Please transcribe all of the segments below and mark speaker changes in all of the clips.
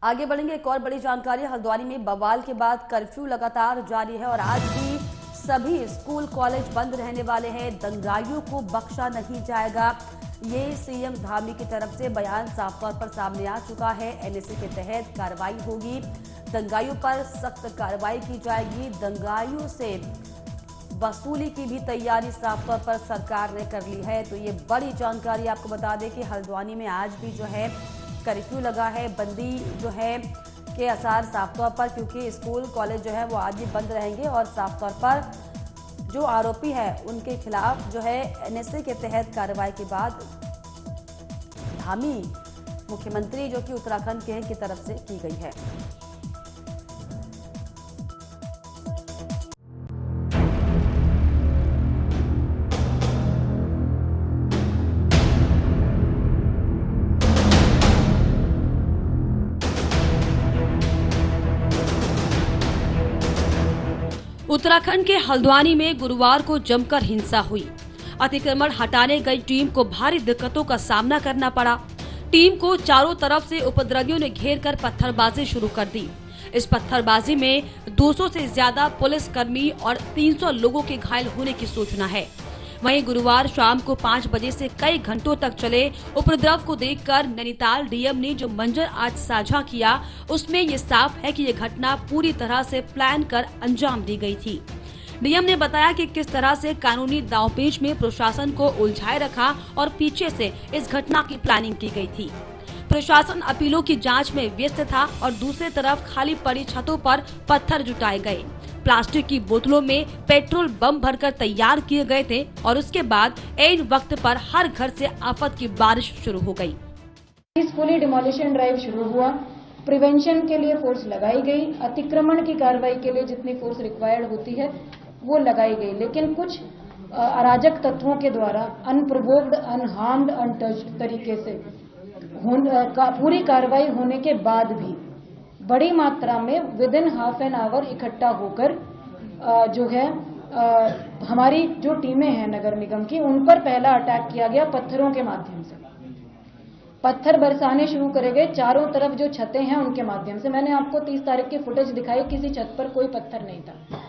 Speaker 1: आगे बढ़ेंगे। एक और बड़ी जानकारी, हल्द्वानी में बवाल के बाद कर्फ्यू लगातार जारी है और आज भी सभी स्कूल कॉलेज बंद रहने वाले हैं। दंगाइयों को बख्शा नहीं जाएगा, ये सीएम धामी की तरफ से बयान साफ तौर पर सामने आ चुका है। एनएसए के तहत कार्रवाई होगी, दंगाइयों पर सख्त कार्रवाई की जाएगी। दंगाइयों से वसूली की भी तैयारी साफ तौर पर सरकार ने कर ली है। तो ये बड़ी जानकारी आपको बता दें कि हल्द्वानी में आज भी जो है कर्फ्यू लगा है, बंदी जो है के आसार साफ तौर पर, क्योंकि स्कूल कॉलेज जो है वो आज भी बंद रहेंगे और साफ तौर पर जो आरोपी है उनके खिलाफ जो है एनएसए के तहत कार्रवाई के बाद धामी मुख्यमंत्री जो कि उत्तराखंड के हैं की तरफ से की गई है।
Speaker 2: उत्तराखंड के हल्द्वानी में गुरुवार को जमकर हिंसा हुई। अतिक्रमण हटाने गई टीम को भारी दिक्कतों का सामना करना पड़ा। टीम को चारों तरफ से उपद्रवियों ने घेरकर पत्थरबाजी शुरू कर दी। इस पत्थरबाजी में 200 से ज्यादा पुलिसकर्मी और 300 लोगों के घायल होने की सूचना है। वहीं गुरुवार शाम को 5 बजे से कई घंटों तक चले उपद्रव को देखकर नैनीताल डीएम ने जो मंजर आज साझा किया, उसमें ये साफ है कि ये घटना पूरी तरह से प्लान कर अंजाम दी गई थी। डीएम ने बताया कि किस तरह से कानूनी दांवपेच में प्रशासन को उलझाए रखा और पीछे से इस घटना की प्लानिंग की गई थी। प्रशासन अपीलों की जांच में व्यस्त था और दूसरी तरफ खाली पड़ी छतों पर पत्थर जुटाए गए। प्लास्टिक की बोतलों में पेट्रोल बम भरकर तैयार किए गए थे और उसके बाद ऐन वक्त पर हर घर से आफत की बारिश शुरू हो गई।
Speaker 3: पीसफुली डिमोलिशन ड्राइव शुरू हुआ, प्रिवेंशन के लिए फोर्स लगाई गई, अतिक्रमण की कार्रवाई के लिए जितनी फोर्स रिक्वायर्ड होती है वो लगाई गई, लेकिन कुछ अराजक तत्वों के द्वारा अनप्रोवोक्ड, अनहार्म्ड, अनटच्ड तरीके से पूरी कार्रवाई होने के बाद भी बड़ी मात्रा में with in half an hour इकट्ठा होकर जो है हमारी जो टीमें हैं नगर निगम की, उन पर पहला अटैक किया गया पत्थरों के माध्यम से। पत्थर बरसाने शुरू करे गए चारों तरफ, जो छतें हैं उनके माध्यम से। मैंने आपको 30 तारीख की फुटेज दिखाई, किसी छत पर कोई पत्थर नहीं था।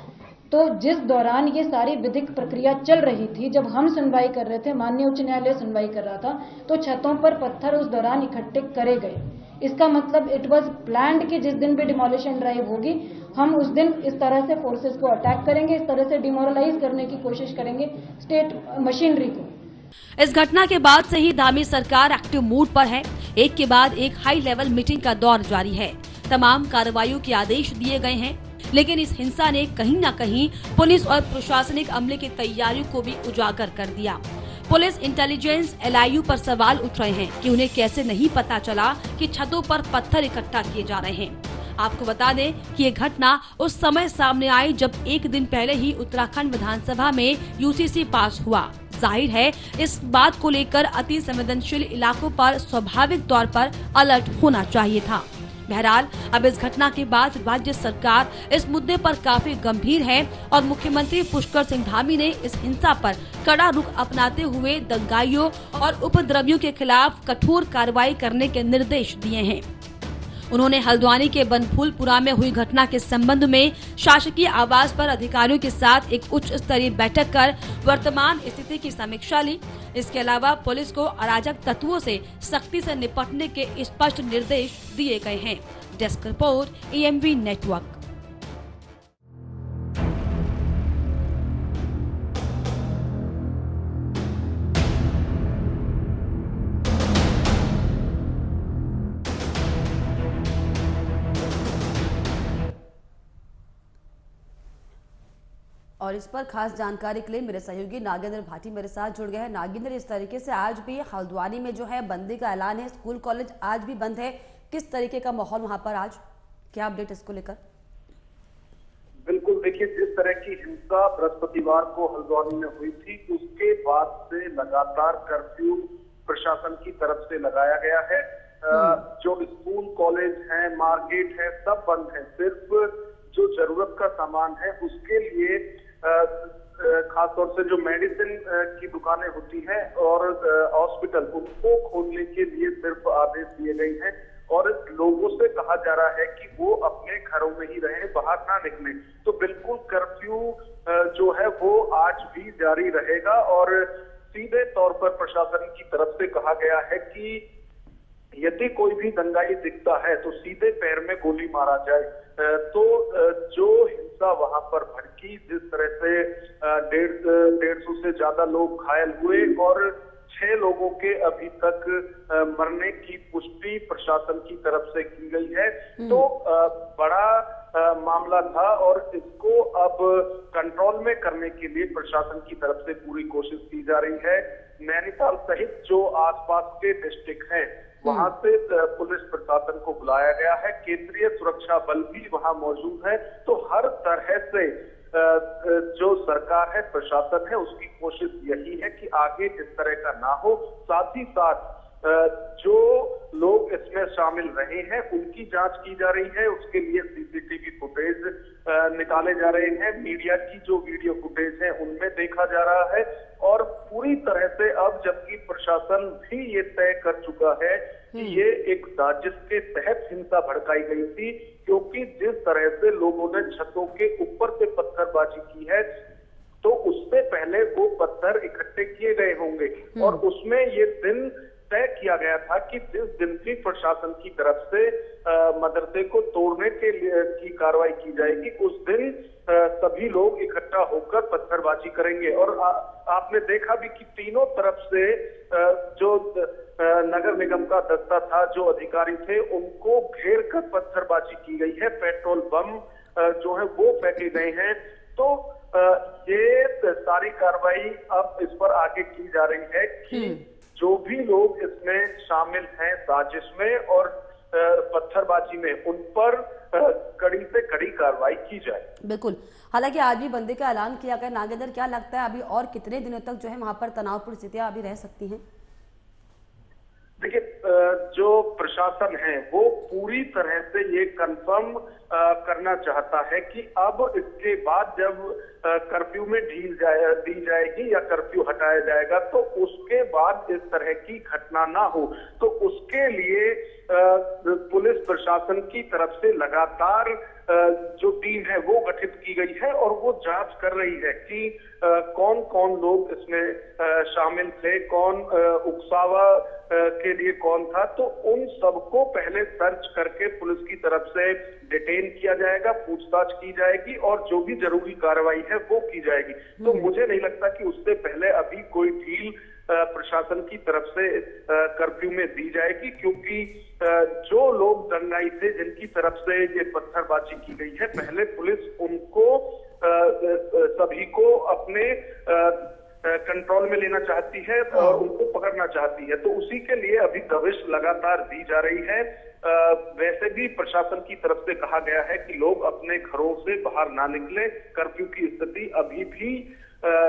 Speaker 3: तो जिस दौरान ये सारी विधिक प्रक्रिया चल रही थी, जब हम सुनवाई कर रहे थे, माननीय उच्च न्यायालय सुनवाई कर रहा था, तो छतों पर पत्थर उस दौरान इकट्ठे करे गए। इसका मतलब इट वाज प्लान्ड कि जिस दिन भी डिमोलिशन ड्राइव होगी हम उस दिन इस तरह से फोर्सेस को अटैक करेंगे, इस तरह से डिमोरलाइज करने की कोशिश करेंगे स्टेट मशीनरी को।
Speaker 2: इस घटना के बाद से ही धामी सरकार एक्टिव मूड पर है। एक के बाद एक हाई लेवल मीटिंग का दौर जारी है। तमाम कार्रवाइयों के आदेश दिए गए हैं, लेकिन इस हिंसा ने कहीं न कहीं पुलिस और प्रशासनिक अमले की तैयारियों को भी उजागर कर दिया। पुलिस इंटेलिजेंस एलआईयू पर सवाल उठ रहे हैं कि उन्हें कैसे नहीं पता चला कि छतों पर पत्थर इकट्ठा किए जा रहे हैं। आपको बता दें कि ये घटना उस समय सामने आई जब एक दिन पहले ही उत्तराखंड विधानसभा में यूसीसी पास हुआ। जाहिर है इस बात को लेकर अति संवेदनशील इलाकों पर स्वाभाविक तौर पर अलर्ट होना चाहिए था। बहरहाल अब इस घटना के बाद राज्य सरकार इस मुद्दे पर काफी गंभीर है और मुख्यमंत्री पुष्कर सिंह धामी ने इस हिंसा पर कड़ा रुख अपनाते हुए दंगाइयों और उपद्रवियों के खिलाफ कठोर कार्रवाई करने के निर्देश दिए हैं। उन्होंने हल्द्वानी के बनफूलपुरा में हुई घटना के संबंध में शासकीय आवास पर अधिकारियों के साथ एक उच्च स्तरीय बैठक कर वर्तमान स्थिति की समीक्षा ली। इसके अलावा पुलिस को अराजक तत्वों से सख्ती से निपटने के स्पष्ट निर्देश दिए गए हैं। Desk report, EMV network.
Speaker 1: और इस पर खास जानकारी के लिए मेरे सहयोगी नागेंद्र भाटी मेरे साथ जुड़ गए हैं। नागेंद्र, इस तरीके से आज भी हल्द्वानी में जो है बंदी का ऐलान है, स्कूल कॉलेज आज भी बंद है, किस तरीके का माहौल वहां पर आज, क्या अपडेट इसको लेकर?
Speaker 4: बिल्कुल, देखिए जिस तरह की हिंसा बृहस्पतिवार को हल्द्वानी में हुई थी, उसके बाद से लगातार कर्फ्यू प्रशासन की तरफ से लगाया गया है। जो स्कूल कॉलेज है, मार्केट है, सब बंद है। सिर्फ जो जरूरत का सामान है उसके लिए खासतौर से जो मेडिसिन की दुकानें होती हैं और हॉस्पिटल, उनको खोलने के लिए सिर्फ आदेश दिए गए हैं। और लोगों से कहा जा रहा है कि वो अपने घरों में ही रहें, बाहर ना निकलें। तो बिल्कुल कर्फ्यू जो है वो आज भी जारी रहेगा और सीधे तौर पर प्रशासन की तरफ से कहा गया है कि यदि कोई भी दंगाई दिखता है तो सीधे पैर में गोली मारा जाए। तो जो हिंसा वहां पर भड़की, जिस तरह से 150 से ज्यादा लोग घायल हुए और 6 लोगों के अभी तक मरने की पुष्टि प्रशासन की तरफ से की गई है। तो बड़ा मामला था और इसको अब कंट्रोल में करने के लिए प्रशासन की तरफ से पूरी कोशिश की जा रही है। नैनीताल सहित जो आसपास के डिस्ट्रिक्ट हैं वहां से पुलिस प्रशासन को बुलाया गया है, केंद्रीय सुरक्षा बल भी वहां मौजूद है। तो हर तरह से जो सरकार है, प्रशासन है, उसकी कोशिश यही है कि आगे इस तरह का ना हो। साथ ही साथ जो लोग इसमें शामिल रहे हैं उनकी जांच की जा रही है, उसके लिए सीसीटीवी फुटेज निकाले जा रहे हैं, मीडिया की जो वीडियो फुटेज है उनमें देखा जा रहा है और पूरी तरह से अब जबकि प्रशासन भी ये तय कर चुका है कि ये एक साजिश के तहत हिंसा भड़काई गई थी, क्योंकि जिस तरह से लोगों ने छतों के ऊपर से पत्थरबाजी की है तो उससे पहले वो पत्थर इकट्ठे किए गए होंगे और उसमें ये दिन तय किया गया था कि जिस दिन भी प्रशासन की तरफ से मदरसे को तोड़ने के लिए की कार्रवाई की जाएगी उस दिन सभी लोग इकट्ठा होकर पत्थरबाजी करेंगे। और आपने देखा भी कि तीनों तरफ से जो नगर निगम का दस्ता था, जो अधिकारी थे, उनको घेर कर पत्थरबाजी की गई है, पेट्रोल बम जो है वो फेंके गए हैं। तो ये सारी कार्रवाई अब इस पर आगे की जा रही है कि जो भी लोग इसमें शामिल हैं साजिश में और पत्थरबाजी में, उन पर कड़ी से कड़ी कार्रवाई की जाए।
Speaker 1: बिल्कुल। हालांकि आज भी बंदी का ऐलान किया गया। नागेंद्र, क्या लगता है अभी और कितने दिनों तक जो है वहां पर तनावपूर्ण स्थितियां अभी रह सकती हैं?
Speaker 4: देखिए, जो प्रशासन है वो पूरी तरह से ये कंफर्म करना चाहता है कि अब इसके बाद जब कर्फ्यू में ढील दी जाएगी या कर्फ्यू हटाया जाएगा तो उसके बाद इस तरह की घटना ना हो। तो उसके लिए पुलिस प्रशासन की तरफ से लगातार जो टीम है वो गठित की गई है और वो जांच कर रही है कि कौन कौन लोग इसमें शामिल थे, कौन उकसावा के लिए कौन था। तो उन सबको पहले सर्च करके पुलिस की तरफ से डिटेन किया जाएगा, पूछताछ की जाएगी और जो भी जरूरी कार्रवाई है वो की जाएगी। तो मुझे नहीं लगता कि उससे पहले अभी कोई ढील प्रशासन की तरफ से कर्फ्यू में दी जाएगी, क्योंकि जो लोग दंगाई थे, जिनकी तरफ से ये पत्थरबाजी की गई है, पहले पुलिस उनको सभी को अपने कंट्रोल में लेना चाहती है और उनको पकड़ना चाहती है। तो उसी के लिए अभी दबिश लगातार दी जा रही है। वैसे भी प्रशासन की तरफ से कहा गया है कि लोग अपने घरों से बाहर ना निकले। कर्फ्यू की स्थिति अभी भी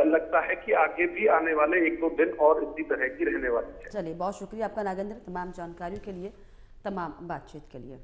Speaker 4: लगता है कि आगे भी आने वाले 1-2 दिन और इसी तरह की रहने वाली है।
Speaker 1: चलिए, बहुत शुक्रिया आपका नागेंद्र, तमाम जानकारियों के लिए, तमाम बातचीत के लिए।